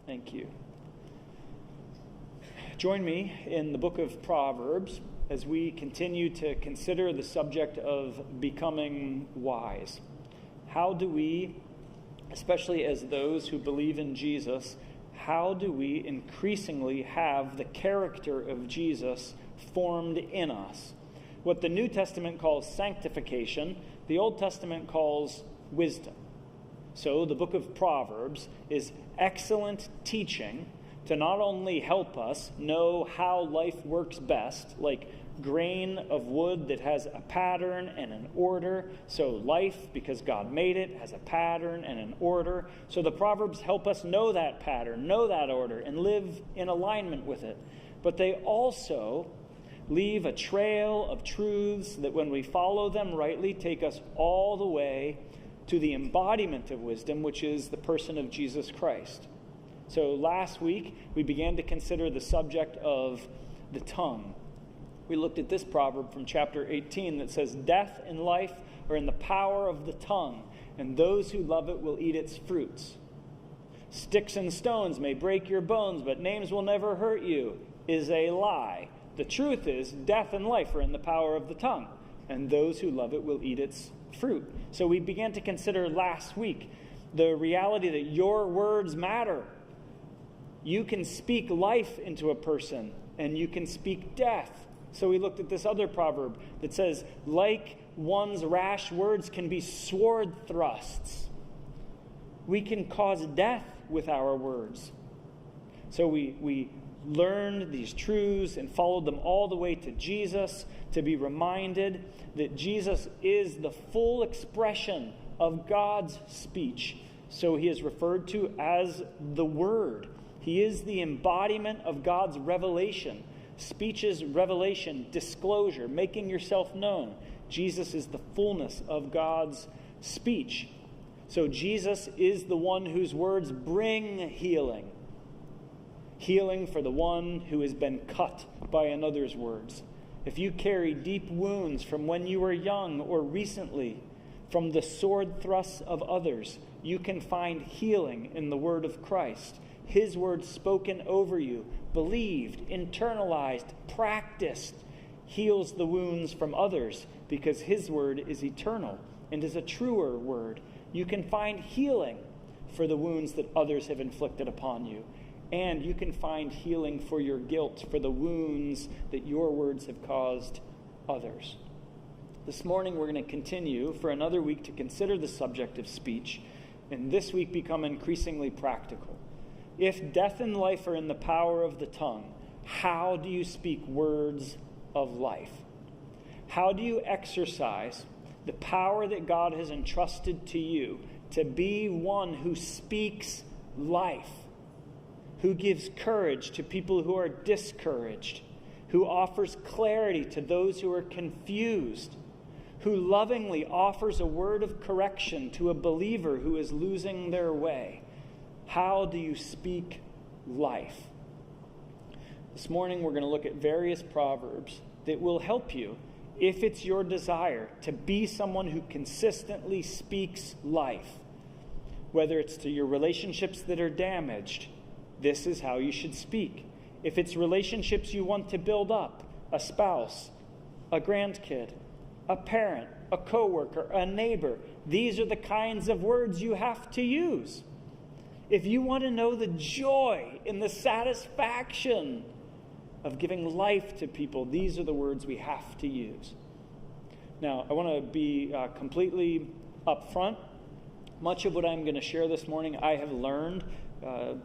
Thank you. Join me in the book of Proverbs as we continue to consider the subject of becoming wise. How do we, especially as those who believe in Jesus, how do we increasingly have the character of Jesus formed in us? What the New Testament calls sanctification, the Old Testament calls wisdom. So the book of Proverbs is excellent teaching to not only help us know how life works best, like grain of wood that has a pattern and an order. So life, because God made it, has a pattern and an order. So the Proverbs help us know that pattern, know that order, and live in alignment with it. But they also leave a trail of truths that when we follow them rightly, take us all the way to the embodiment of wisdom, which is the person of Jesus Christ. So last week, we began to consider the subject of the tongue. We looked at this proverb from chapter 18 that says, "Death and life are in the power of the tongue, and those who love it will eat its fruits. Sticks and stones may break your bones, but names will never hurt you," is a lie. The truth is, death and life are in the power of the tongue, and those who love it will eat its fruit. So we began to consider last week the reality that your words matter. You can speak life into a person, and you can speak death. So we looked at this other proverb that says, like one's rash words can be sword thrusts. We can cause death with our words. So we learned these truths and followed them all the way to Jesus to be reminded that Jesus is the full expression of God's speech. So he is referred to as the Word. He is the embodiment of God's revelation. Speech is revelation, disclosure, making yourself known. Jesus is the fullness of God's speech. So Jesus is the one whose words bring healing. Healing for the one who has been cut by another's words. If you carry deep wounds from when you were young or recently, from the sword thrusts of others, you can find healing in the word of Christ. His word spoken over you, believed, internalized, practiced, heals the wounds from others because his word is eternal and is a truer word. You can find healing for the wounds that others have inflicted upon you. And you can find healing for your guilt, for the wounds that your words have caused others. This morning we're going to continue for another week to consider the subject of speech, and this week become increasingly practical. If death and life are in the power of the tongue, how do you speak words of life? How do you exercise the power that God has entrusted to you to be one who speaks life? Who gives courage to people who are discouraged, who offers clarity to those who are confused, who lovingly offers a word of correction to a believer who is losing their way. How do you speak life? This morning we're going to look at various proverbs that will help you, if it's your desire, to be someone who consistently speaks life. Whether it's to your relationships that are damaged, this is how you should speak. If it's relationships you want to build up, a spouse, a grandkid, a parent, a coworker, a neighbor, these are the kinds of words you have to use. If you want to know the joy and the satisfaction of giving life to people, these are the words we have to use. Now, I want to be completely upfront. Much of what I'm going to share this morning, I have learned.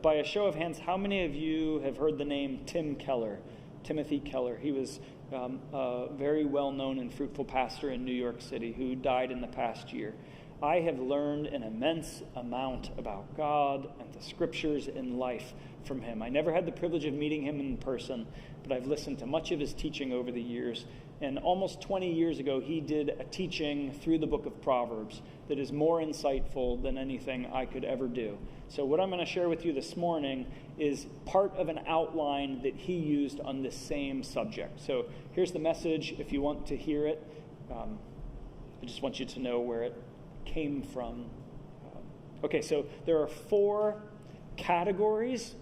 By a show of hands, how many of you have heard the name Timothy Keller? He was a very well-known and fruitful pastor in New York City who died in the past year. I have learned an immense amount about God and the scriptures and life from him. I never had the privilege of meeting him in person, but I've listened to much of his teaching over the years. And almost 20 years ago, he did a teaching through the book of Proverbs that is more insightful than anything I could ever do. So what I'm going to share with you this morning is part of an outline that he used on this same subject. So here's the message if you want to hear it. I just want you to know where it came from. Okay, so there are 4 categories,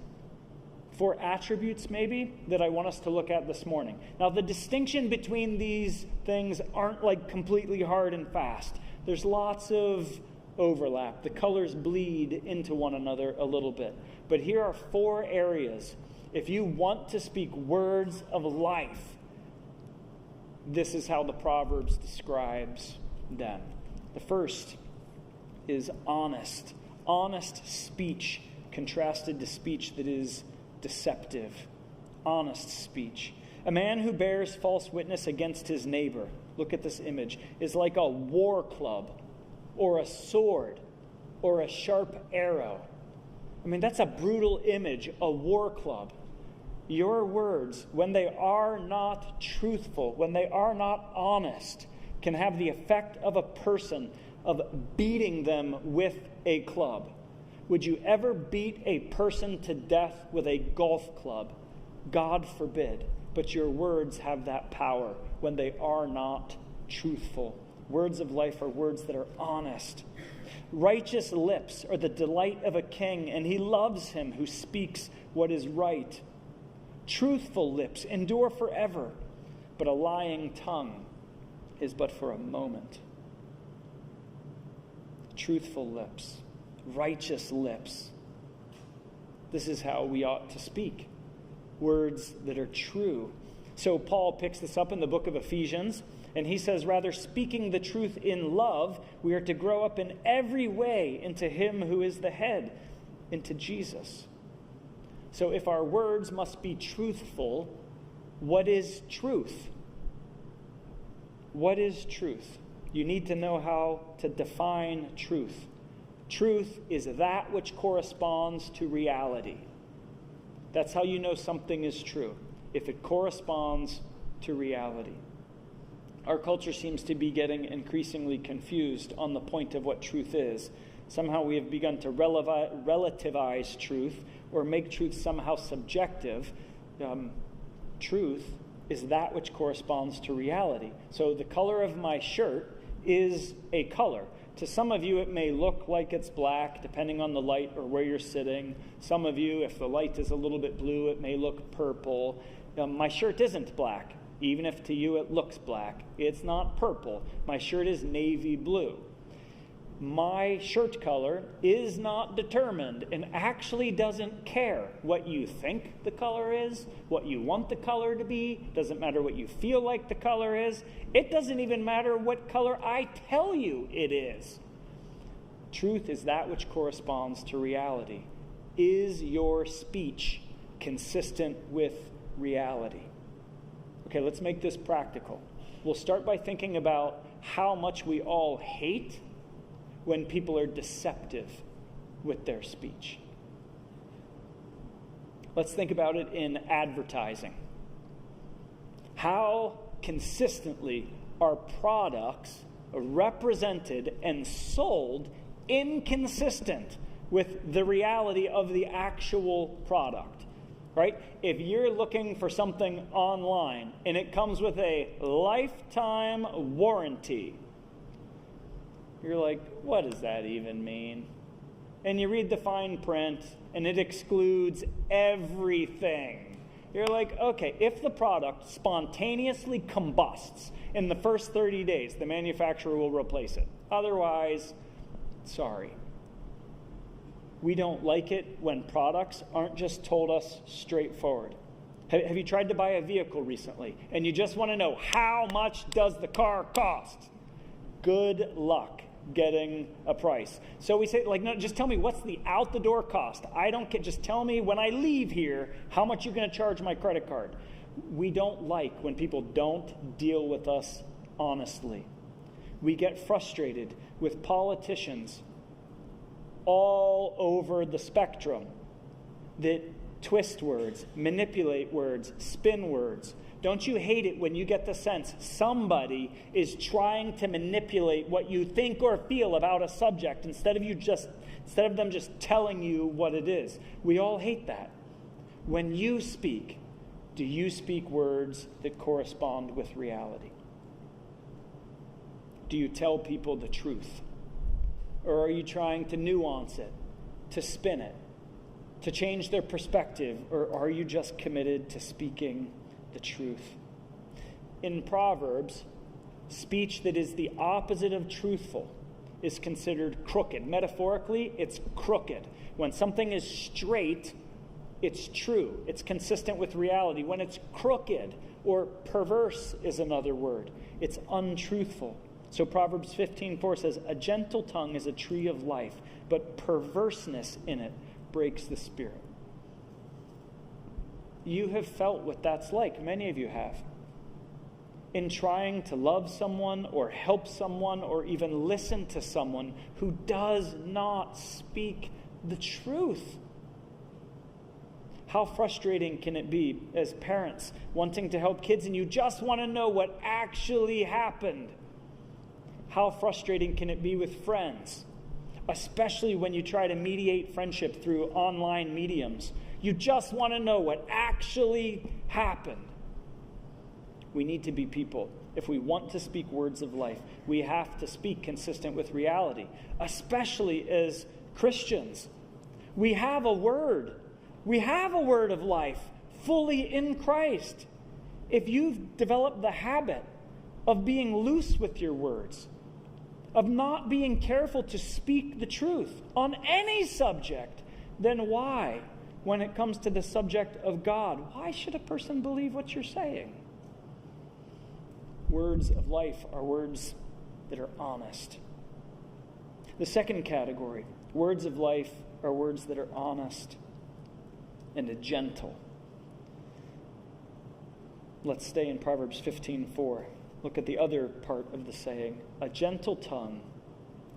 4 attributes maybe, that I want us to look at this morning. Now, the distinction between these things aren't like completely hard and fast. There's lots of overlap. The colors bleed into one another a little bit. But here are 4 areas. If you want to speak words of life, this is how the Proverbs describes them. The first is honest. Honest speech contrasted to speech that is deceptive. Honest speech. A man who bears false witness against his neighbor, look at this image, is like a war club or a sword or a sharp arrow. I mean, that's a brutal image, a war club. Your words, when they are not truthful, when they are not honest, can have the effect of a person of beating them with a club. Would you ever beat a person to death with a golf club? God forbid. But your words have that power when they are not truthful. Words of life are words that are honest. Righteous lips are the delight of a king, and he loves him who speaks what is right. Truthful lips endure forever, but a lying tongue is but for a moment. Truthful lips, righteous lips. This is how we ought to speak. Words that are true. So Paul picks this up in the book of Ephesians, and he says, rather, speaking the truth in love, we are to grow up in every way into him who is the head, into Jesus. So if our words must be truthful, what is truth? What is truth? You need to know how to define truth. Truth is that which corresponds to reality. That's how you know something is true, if it corresponds to reality. Our culture seems to be getting increasingly confused on the point of what truth is. Somehow we have begun to relativize truth or make truth somehow subjective. Truth is that which corresponds to reality. So the color of my shirt is a color. To some of you, it may look like it's black, depending on the light or where you're sitting. Some of you, if the light is a little bit blue, it may look purple. My shirt isn't black. Even if to you it looks black, it's not purple. My shirt is navy blue. My shirt color is not determined and actually doesn't care what you think the color is, what you want the color to be. Doesn't matter what you feel like the color is. It doesn't even matter what color I tell you it is. Truth is that which corresponds to reality. Is your speech consistent with reality? Okay, let's make this practical. We'll start by thinking about how much we all hate when people are deceptive with their speech. Let's think about it in advertising. How consistently are products represented and sold inconsistent with the reality of the actual product? Right? If you're looking for something online and it comes with a lifetime warranty, you're like, what does that even mean? And you read the fine print and it excludes everything. You're like, okay, if the product spontaneously combusts in the first 30 days, the manufacturer will replace it. Otherwise, sorry. We don't like it when products aren't just told us straightforward. Have you tried to buy a vehicle recently and you just want to know how much does the car cost? Good luck getting a price. So we say, like, no, just tell me what's the out-the-door cost. I don't care. Just tell me when I leave here how much you're going to charge my credit card. We don't like when people don't deal with us honestly. We get frustrated with politicians all over the spectrum that twist words, manipulate words, spin words. Don't you hate it when you get the sense somebody is trying to manipulate what you think or feel about a subject instead of them just telling you what it is? We all hate that. When you speak, do you speak words that correspond with reality? Do you tell people the truth? Or are you trying to nuance it, to spin it? to change their perspective, or are you just committed to speaking the truth? In Proverbs, speech that is the opposite of truthful is considered crooked. Metaphorically, it's crooked. When something is straight, it's true. It's consistent with reality. When it's crooked or perverse is another word, it's untruthful. So Proverbs 15:4 says, "A gentle tongue is a tree of life, but perverseness in it breaks the spirit." You have felt what that's like. Many of you have. In trying to love someone or help someone or even listen to someone who does not speak the truth. How frustrating can it be as parents wanting to help kids and you just want to know what actually happened? How frustrating can it be with friends, especially when you try to mediate friendship through online mediums? You just want to know what actually happened. We need to be people. If we want to speak words of life, we have to speak consistent with reality, especially as Christians. We have a word. We have a word of life fully in Christ. If you've developed the habit of being loose with your words, of not being careful to speak the truth on any subject, then why, when it comes to the subject of God, why should a person believe what you're saying? Words of life are words that are honest. The second category, words of life are words that are honest and gentle. Let's stay in Proverbs 15:4. Look at the other part of the saying. A gentle tongue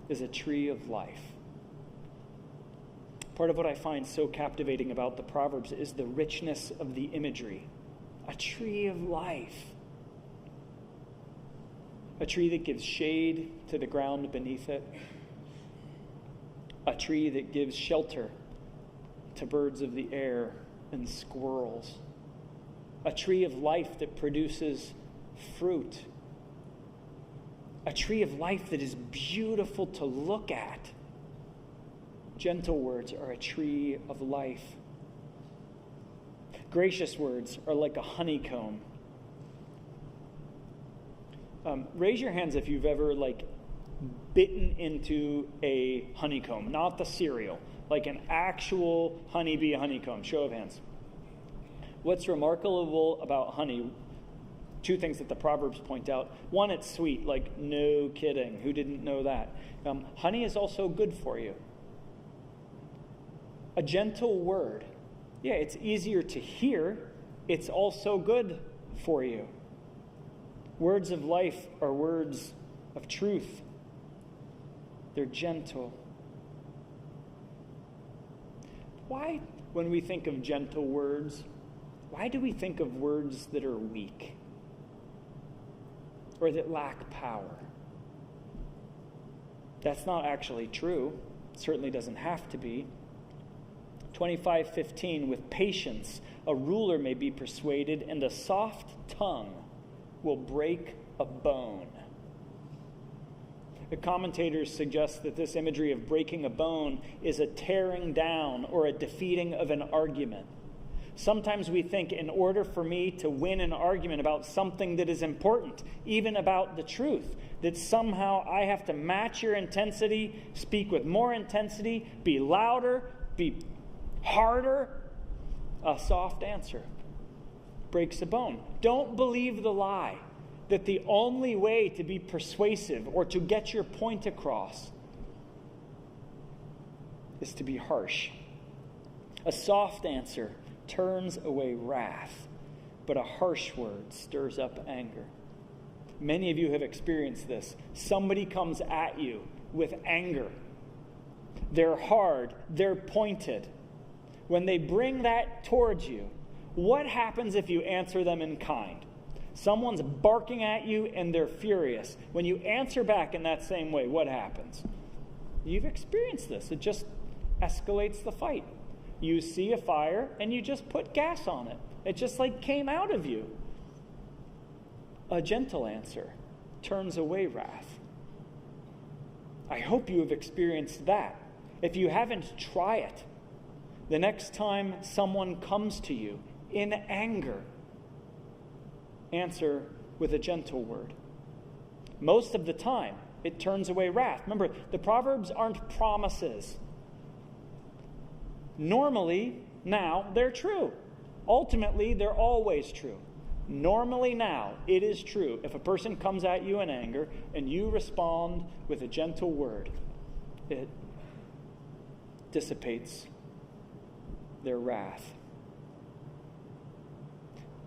is a tree of life. Part of what I find so captivating about the Proverbs is the richness of the imagery. A tree of life. A tree that gives shade to the ground beneath it. A tree that gives shelter to birds of the air and squirrels. A tree of life that produces fruit. A tree of life that is beautiful to look at. Gentle words are a tree of life. Gracious words are like a honeycomb. Raise your hands if you've ever bitten into a honeycomb, not the cereal, like an actual honeybee honeycomb. Show of hands. What's remarkable about honey? Two things that the Proverbs point out. One, it's sweet, like no kidding. Who didn't know that? Honey is also good for you. A gentle word. Yeah, it's easier to hear. It's also good for you. Words of life are words of truth. They're gentle. Why, when we think of gentle words, why do we think of words that are weak or that lack power? That's not actually true. It certainly doesn't have to be. 25:15, with patience, a ruler may be persuaded, and a soft tongue will break a bone. The commentators suggest that this imagery of breaking a bone is a tearing down or a defeating of an argument. Sometimes we think in order for me to win an argument about something that is important, even about the truth, that somehow I have to match your intensity, speak with more intensity, be louder, be harder. A soft answer breaks a bone. Don't believe the lie that the only way to be persuasive or to get your point across is to be harsh. A soft answer turns away wrath, but a harsh word stirs up anger. Many of you have experienced this. Somebody comes at you with anger. They're hard, they're pointed. When they bring that towards you, what happens if you answer them in kind? Someone's barking at you and they're furious. When you answer back in that same way, what happens? You've experienced this. It just escalates the fight. You see a fire and you just put gas on it. It just came out of you. A gentle answer turns away wrath. I hope you have experienced that. If you haven't, try it. The next time someone comes to you in anger, answer with a gentle word. Most of the time, it turns away wrath. Remember, the Proverbs aren't promises. Normally, now, they're true. Ultimately, they're always true. Normally now, it is true. If a person comes at you in anger and you respond with a gentle word, it dissipates their wrath.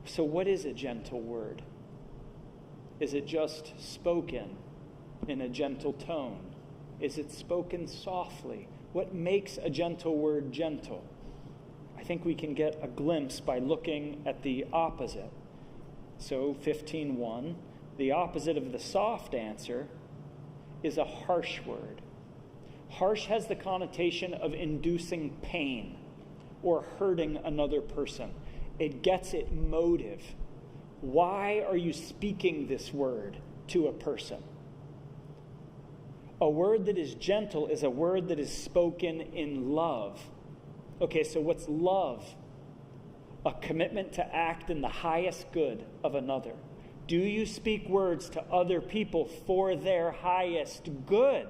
So what is a gentle word? Is it just spoken in a gentle tone? Is it spoken softly? What makes a gentle word gentle? I think we can get a glimpse by looking at the opposite. So 15:1, the opposite of the soft answer is a harsh word. Harsh has the connotation of inducing pain or hurting another person. It gets at motive. Why are you speaking this word to a person? A word that is gentle is a word that is spoken in love. Okay, so what's love? A commitment to act in the highest good of another. Do you speak words to other people for their highest good?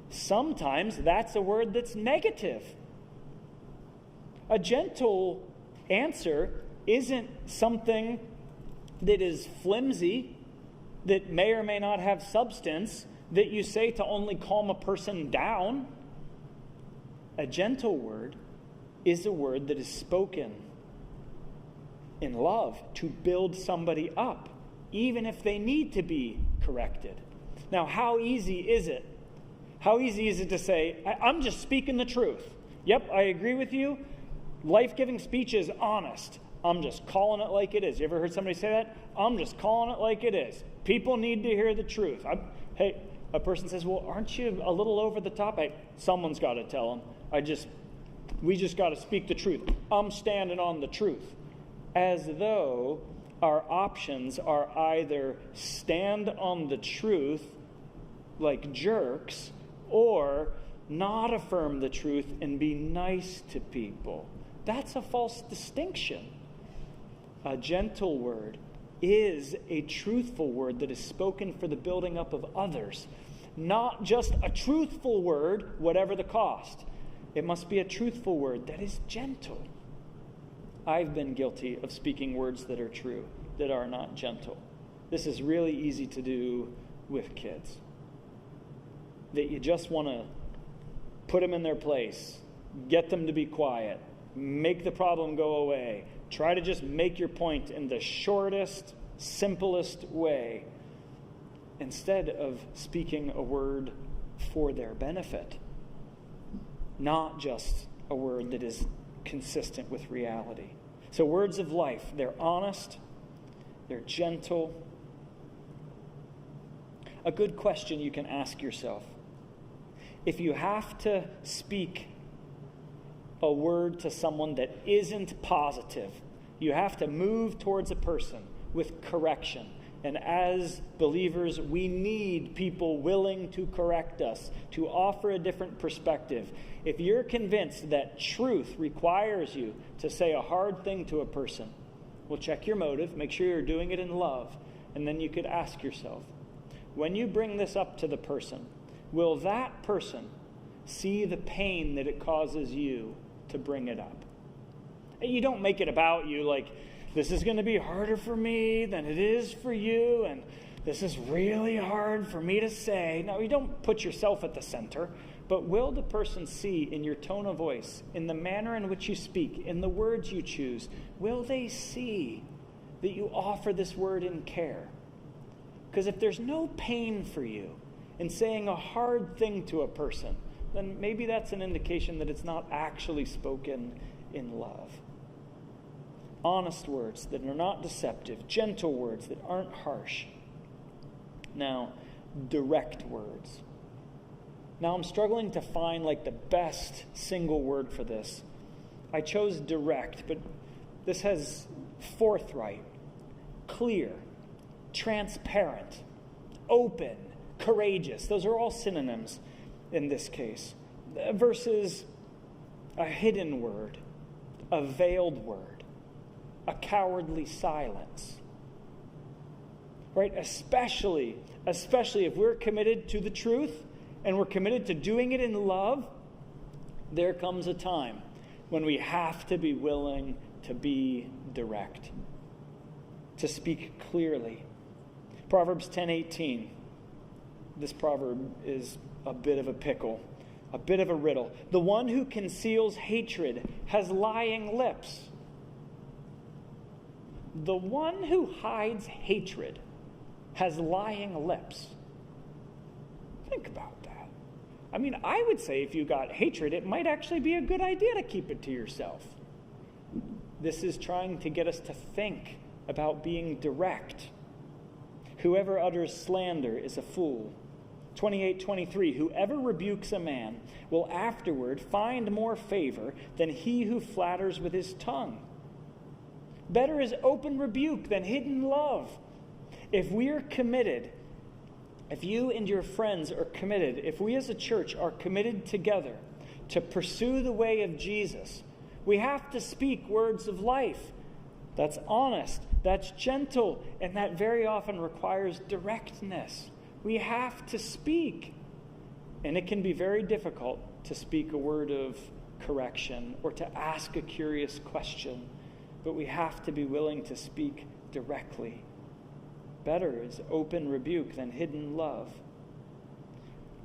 Sometimes that's a word that's negative. A gentle answer isn't something that is flimsy, that may or may not have substance, that you say to only calm a person down. A gentle word is a word that is spoken in love to build somebody up, even if they need to be corrected. Now, how easy is it? How easy is it to say, I'm just speaking the truth. Yep, I agree with you. Life-giving speech is honest. I'm just calling it like it is. You ever heard somebody say that? I'm just calling it like it is. People need to hear the truth. Hey, a person says, well, aren't you a little over the top? Someone's got to tell them. We just got to speak the truth. I'm standing on the truth. As though our options are either stand on the truth like jerks or not affirm the truth and be nice to people. That's a false distinction. A gentle word is a truthful word that is spoken for the building up of others. Not just a truthful word, whatever the cost. It must be a truthful word that is gentle. I've been guilty of speaking words that are true, that are not gentle. This is really easy to do with kids. That you just want to put them in their place, get them to be quiet, make the problem go away, try to just make your point in the shortest, simplest way, instead of speaking a word for their benefit, not just a word that is consistent with reality. So words of life, they're honest, they're gentle. A good question you can ask yourself: if you have to speak a word to someone that isn't positive, you have to move towards a person with correction. And as believers, we need people willing to correct us, to offer a different perspective. If you're convinced that truth requires you to say a hard thing to a person, well, check your motive, make sure you're doing it in love, and then you could ask yourself, when you bring this up to the person, will that person see the pain that it causes you to bring it up? And you don't make it about you, like, this is going to be harder for me than it is for you, and this is really hard for me to say. No, you don't put yourself at the center, but will the person see in your tone of voice, in the manner in which you speak, in the words you choose, will they see that you offer this word in care? Because if there's no pain for you in saying a hard thing to a person, then maybe that's an indication that it's not actually spoken in love. Honest words that are not deceptive, gentle words that aren't harsh. Now, direct words. Now, I'm struggling to find the best single word for this. I chose direct, but this has forthright, clear, transparent, open, courageous. Those are all synonyms in this case. Versus a hidden word, a veiled word, a cowardly silence. Right? Especially if we're committed to the truth and we're committed to doing it in love, there comes a time when we have to be willing to be direct, to speak clearly. Proverbs 10:18. This proverb is a bit of a pickle, a bit of a riddle. The one who conceals hatred has lying lips. The one who hides hatred has lying lips. Think about that. I mean, I would say if you got hatred, it might actually be a good idea to keep it to yourself. This is trying to get us to think about being direct. Whoever utters slander is a fool. 28:23, whoever rebukes a man will afterward find more favor than he who flatters with his tongue. Better is open rebuke than hidden love. If we are committed, if you and your friends are committed, if we as a church are committed together to pursue the way of Jesus, we have to speak words of life. That's honest, that's gentle, and that very often requires directness. We have to speak. And it can be very difficult to speak a word of correction or to ask a curious question, but we have to be willing to speak directly. Better is open rebuke than hidden love.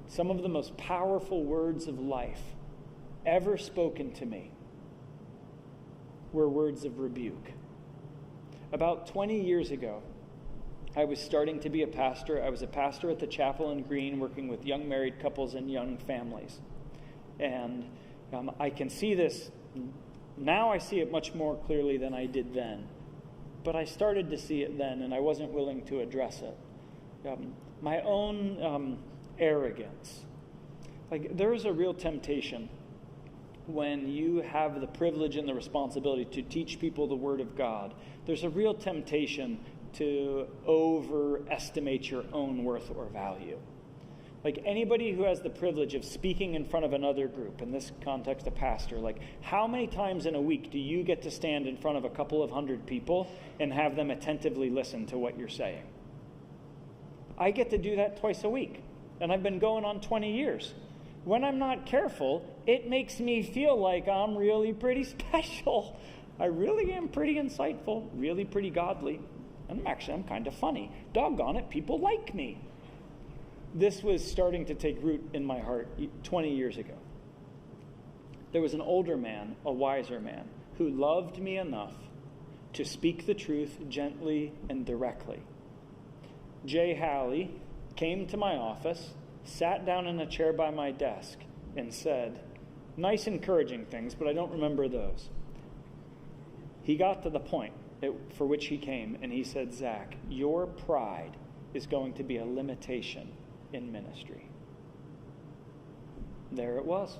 Some of the most powerful words of life ever spoken to me were words of rebuke. About 20 years ago, I was starting to be a pastor. I was a pastor at the chapel in Green, working with young married couples and young families. And I can see this, now I see it much more clearly than I did then. But I started to see it then, and I wasn't willing to address it. My own arrogance. Like, there is a real temptation when you have the privilege and the responsibility to teach people the Word of God. There's a real temptation to overestimate your own worth or value. Like, anybody who has the privilege of speaking in front of another group, in this context a pastor, like, how many times in a week do you get to stand in front of a couple of hundred people and have them attentively listen to what you're saying? I get to do that twice a week, and I've been going on 20 years. When I'm not careful, it makes me feel like I'm really pretty special. I really am pretty insightful, really pretty godly. And I'm kind of funny. Doggone it, people like me. This was starting to take root in my heart 20 years ago. There was an older man, a wiser man, who loved me enough to speak the truth gently and directly. Jay Halley came to my office, sat down in a chair by my desk, and said, nice encouraging things, but I don't remember those. He got to the point for which he came, and he said, Zach, your pride is going to be a limitation in ministry. There it was.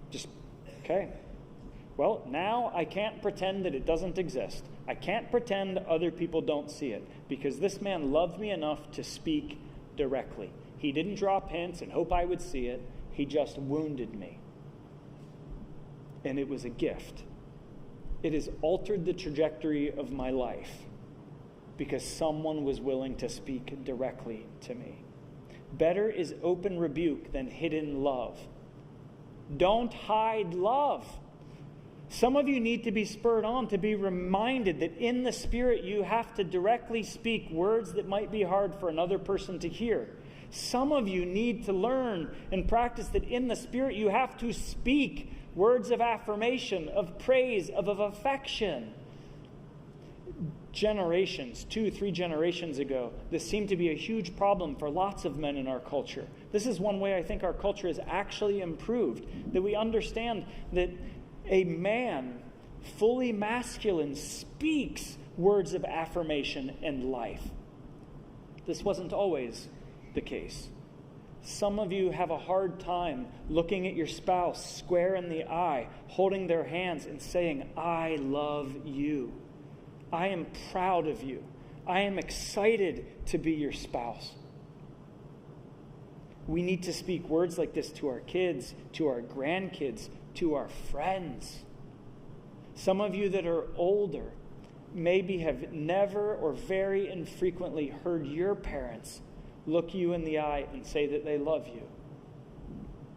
Just, okay. Well, now I can't pretend that it doesn't exist. I can't pretend other people don't see it, because this man loved me enough to speak directly. He didn't drop hints and hope I would see it. He just wounded me. And it was a gift. It has altered the trajectory of my life because someone was willing to speak directly to me. Better is open rebuke than hidden love. Don't hide love. Some of you need to be spurred on to be reminded that in the Spirit you have to directly speak words that might be hard for another person to hear. Some of you need to learn and practice that in the Spirit you have to speak words of affirmation, of praise, of affection. Generations, 2-3 generations ago, this seemed to be a huge problem for lots of men in our culture. This is one way I think our culture has actually improved, that we understand that a man, fully masculine, speaks words of affirmation and life. This wasn't always the case. Some of you have a hard time looking at your spouse square in the eye, holding their hands and saying, I love you. I am proud of you. I am excited to be your spouse. We need to speak words like this to our kids, to our grandkids, to our friends. Some of you that are older maybe have never or very infrequently heard your parents look you in the eye and say that they love you.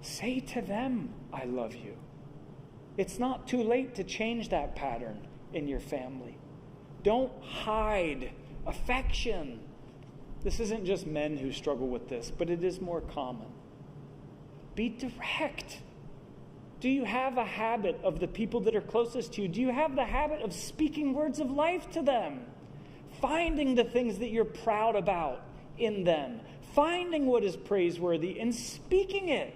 Say to them, I love you. It's not too late to change that pattern in your family. Don't hide affection. This isn't just men who struggle with this, but it is more common. Be direct. Do you have a habit of the people that are closest to you? Do you have the habit of speaking words of life to them? Finding the things that you're proud about in them. Finding what is praiseworthy and speaking it.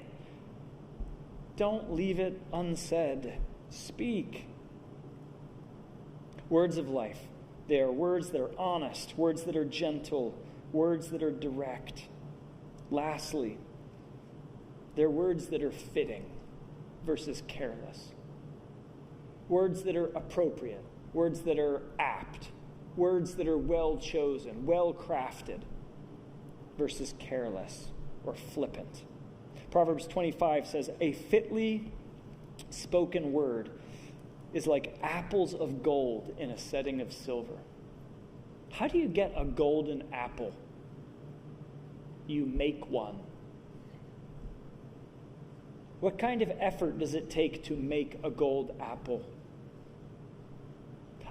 Don't leave it unsaid. Speak. Words of life. They are words that are honest, words that are gentle, words that are direct. Lastly, they're words that are fitting versus careless. Words that are appropriate, words that are apt, words that are well chosen, well crafted versus careless or flippant. Proverbs 25 says, a fitly spoken word is like apples of gold in a setting of silver. How do you get a golden apple? You make one. What kind of effort does it take to make a gold apple?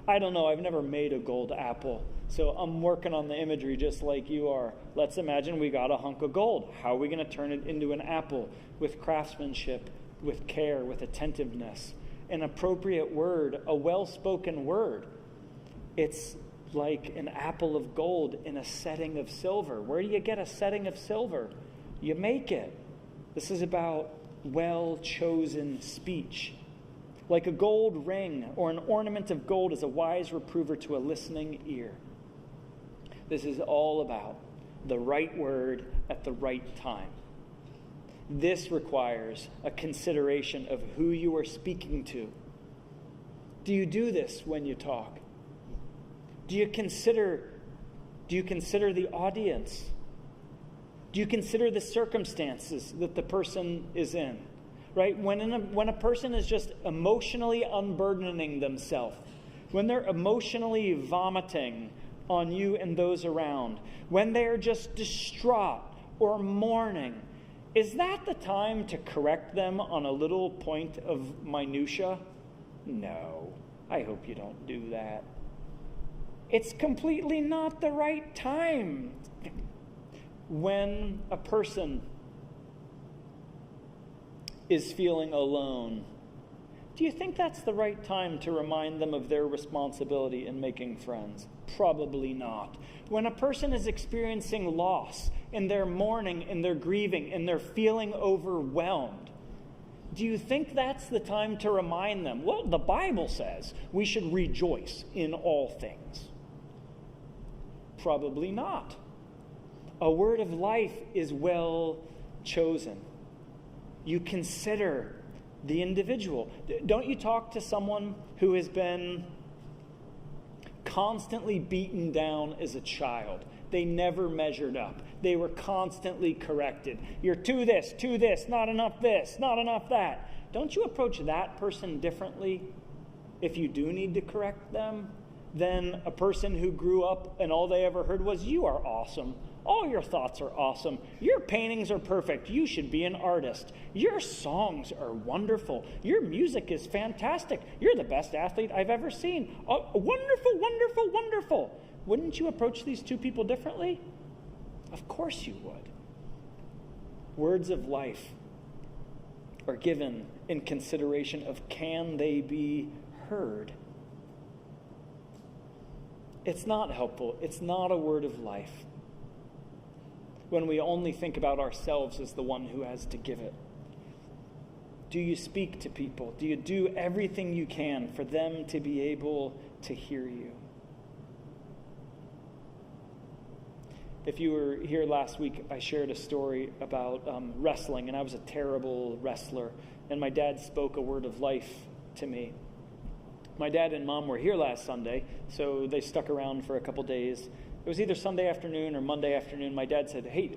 I don't know. I've never made a gold apple. So I'm working on the imagery just like you are. Let's imagine we got a hunk of gold. How are we going to turn it into an apple? With craftsmanship, with care, with attentiveness. An appropriate word, a well-spoken word. It's like an apple of gold in a setting of silver. Where do you get a setting of silver? You make it. This is about well-chosen speech. Like a gold ring or an ornament of gold is a wise reprover to a listening ear. This is all about the right word at the right time. This requires a consideration of who you are speaking to. Do you do this when you talk? Do you consider the audience? Do you consider the circumstances that the person is in? Right? When a person is just emotionally unburdening themselves, when they're emotionally vomiting on you and those around, when they're just distraught or mourning, is that the time to correct them on a little point of minutia? No, I hope you don't do that. It's completely not the right time. When a person is feeling alone, do you think that's the right time to remind them of their responsibility in making friends? Probably not. When a person is experiencing loss, and they're mourning, and they're grieving, and they're feeling overwhelmed, do you think that's the time to remind them? Well, the Bible says we should rejoice in all things. Probably not. A word of life is well chosen. You consider the individual. Don't you talk to someone who has been constantly beaten down as a child? They never measured up. They were constantly corrected. You're too this, not enough this, not enough that. Don't you approach that person differently if you do need to correct them than a person who grew up and all they ever heard was, you are awesome. All your thoughts are awesome. Your paintings are perfect. You should be an artist. Your songs are wonderful. Your music is fantastic. You're the best athlete I've ever seen. Oh, wonderful, wonderful, wonderful. Wouldn't you approach these two people differently? Of course you would. Words of life are given in consideration of, can they be heard? It's not helpful. It's not a word of life when we only think about ourselves as the one who has to give it. Do you speak to people? Do you do everything you can for them to be able to hear you? If you were here last week, I shared a story about wrestling, and I was a terrible wrestler, and my dad spoke a word of life to me. My dad and mom were here last Sunday, so they stuck around for a couple days. It was either Sunday afternoon or Monday afternoon. My dad said, hey,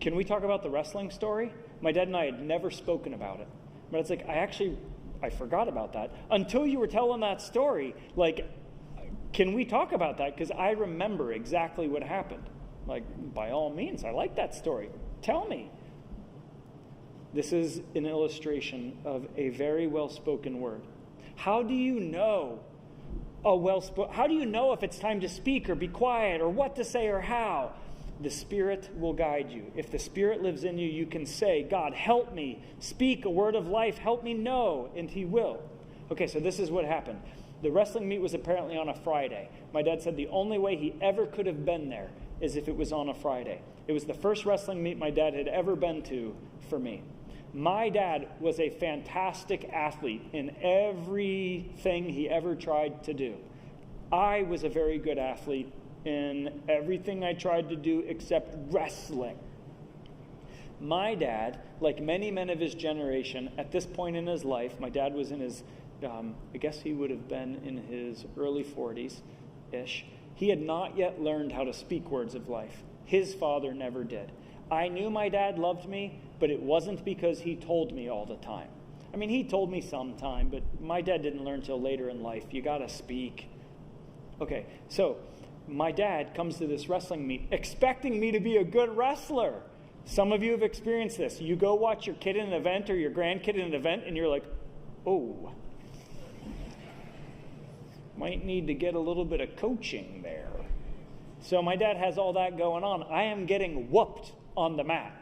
can we talk about the wrestling story? My dad and I had never spoken about it. But it's like, I forgot about that. Until you were telling that story, like, can we talk about that? Because I remember exactly what happened. Like, by all means, I like that story. Tell me. This is an illustration of a very well-spoken word. How do you know how do you know if it's time to speak or be quiet or what to say or how? The Spirit will guide you. If the Spirit lives in you, you can say, God, help me. Speak a word of life. Help me know. And He will. Okay, so this is what happened. The wrestling meet was apparently on a Friday. My dad said the only way he ever could have been there is if it was on a Friday. It was the first wrestling meet my dad had ever been to for me. My dad was a fantastic athlete in everything he ever tried to do. I was a very good athlete in everything I tried to do except wrestling. My dad, like many men of his generation, at this point in his life, my dad was in his, I guess he would have been in his early 40s-ish. He had not yet learned how to speak words of life. His father never did. I knew my dad loved me, but it wasn't because he told me all the time. I mean, he told me sometime, but my dad didn't learn till later in life. You got to speak. Okay, so my dad comes to this wrestling meet expecting me to be a good wrestler. Some of you have experienced this. You go watch your kid in an event or your grandkid in an event, and you're like, oh, might need to get a little bit of coaching there. So my dad has all that going on. I am getting whooped on the mat.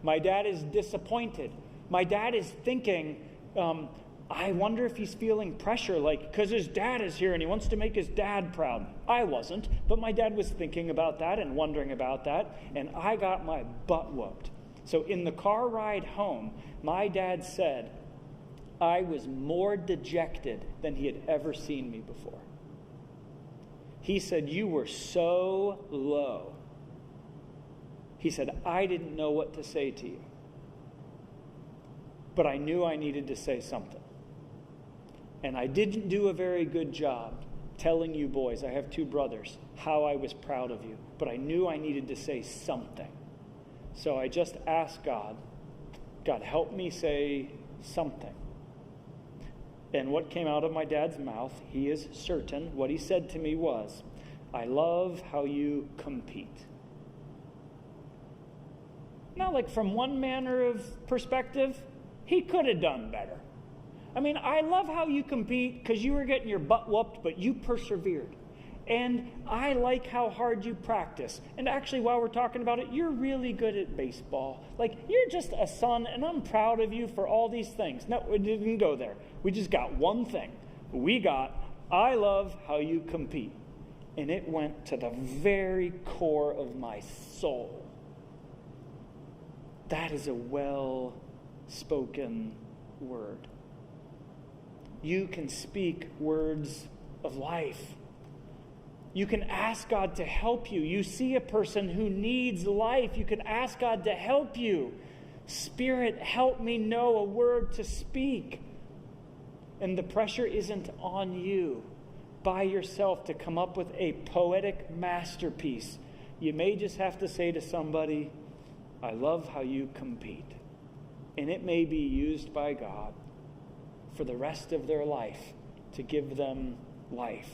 My dad is disappointed. My dad is thinking, I wonder if he's feeling pressure, like, because his dad is here and he wants to make his dad proud. I wasn't, but my dad was thinking about that and wondering about that, and I got my butt whooped. So in the car ride home, my dad said, I was more dejected than he had ever seen me before. He said, you were so low. He said, I didn't know what to say to you. But I knew I needed to say something. And I didn't do a very good job telling you boys, I have 2 brothers, how I was proud of you. But I knew I needed to say something. So I just asked God, help me say something. And what came out of my dad's mouth, he is certain, what he said to me was, I love how you compete. Now, like from one manner of perspective, he could have done better. I mean, I love how you compete because you were getting your butt whooped, but you persevered. And I like how hard you practice. And actually, while we're talking about it, you're really good at baseball. Like, you're just a son, and I'm proud of you for all these things. No, we didn't go there. We just got one thing. I love how you compete. And it went to the very core of my soul. That is a well-spoken word. You can speak words of life. You can ask God to help you. You see a person who needs life. You can ask God to help you. Spirit, help me know a word to speak. And the pressure isn't on you by yourself to come up with a poetic masterpiece. You may just have to say to somebody, I love how you compete. And it may be used by God for the rest of their life to give them life.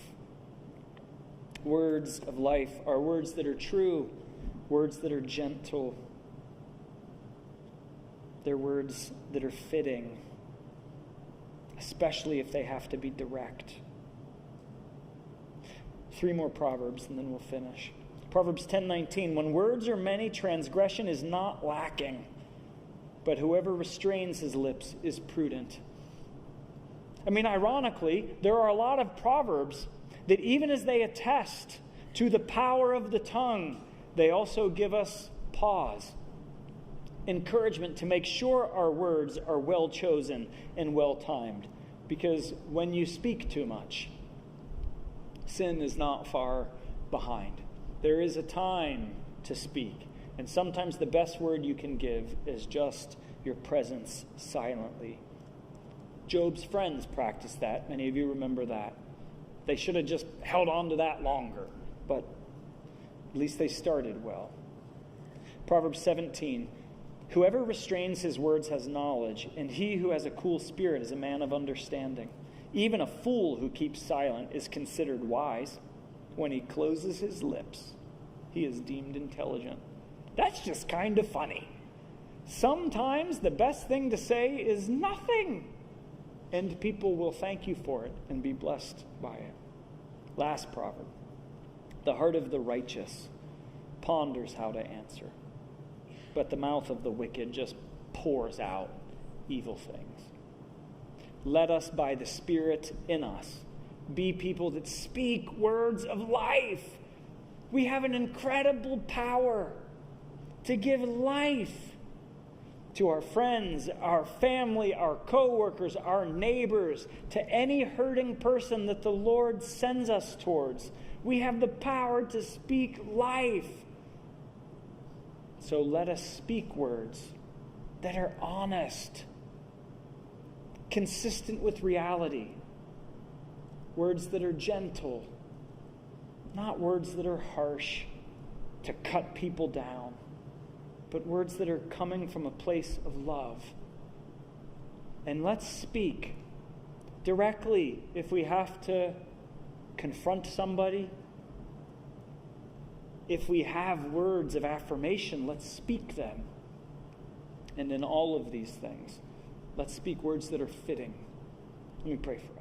Words of life are words that are true, words that are gentle. They're words that are fitting, especially if they have to be direct. 3 more Proverbs and then we'll finish. Proverbs 10:19, when words are many, transgression is not lacking, but whoever restrains his lips is prudent. I mean, ironically, there are a lot of Proverbs that even as they attest to the power of the tongue, they also give us pause, encouragement to make sure our words are well chosen and well timed. Because when you speak too much, sin is not far behind. There is a time to speak. And sometimes the best word you can give is just your presence silently. Job's friends practiced that. Many of you remember that. They should have just held on to that longer, but at least they started well. Proverbs 17, Whoever restrains his words has knowledge, and he who has a cool spirit is a man of understanding. Even a fool who keeps silent is considered wise. When he closes his lips, he is deemed intelligent. That's just kind of funny. Sometimes the best thing to say is nothing, and people will thank you for it and be blessed by it. Last proverb. The heart of the righteous ponders how to answer, but the mouth of the wicked just pours out evil things. Let us, by the Spirit in us, be people that speak words of life. We have an incredible power to give life to our friends, our family, our co-workers, our neighbors, to any hurting person that the Lord sends us towards. We have the power to speak life. So let us speak words that are honest, consistent with reality, words that are gentle, not words that are harsh to cut people down, but words that are coming from a place of love. And let's speak directly if we have to confront somebody. If we have words of affirmation, let's speak them. And in all of these things, let's speak words that are fitting. Let me pray for us.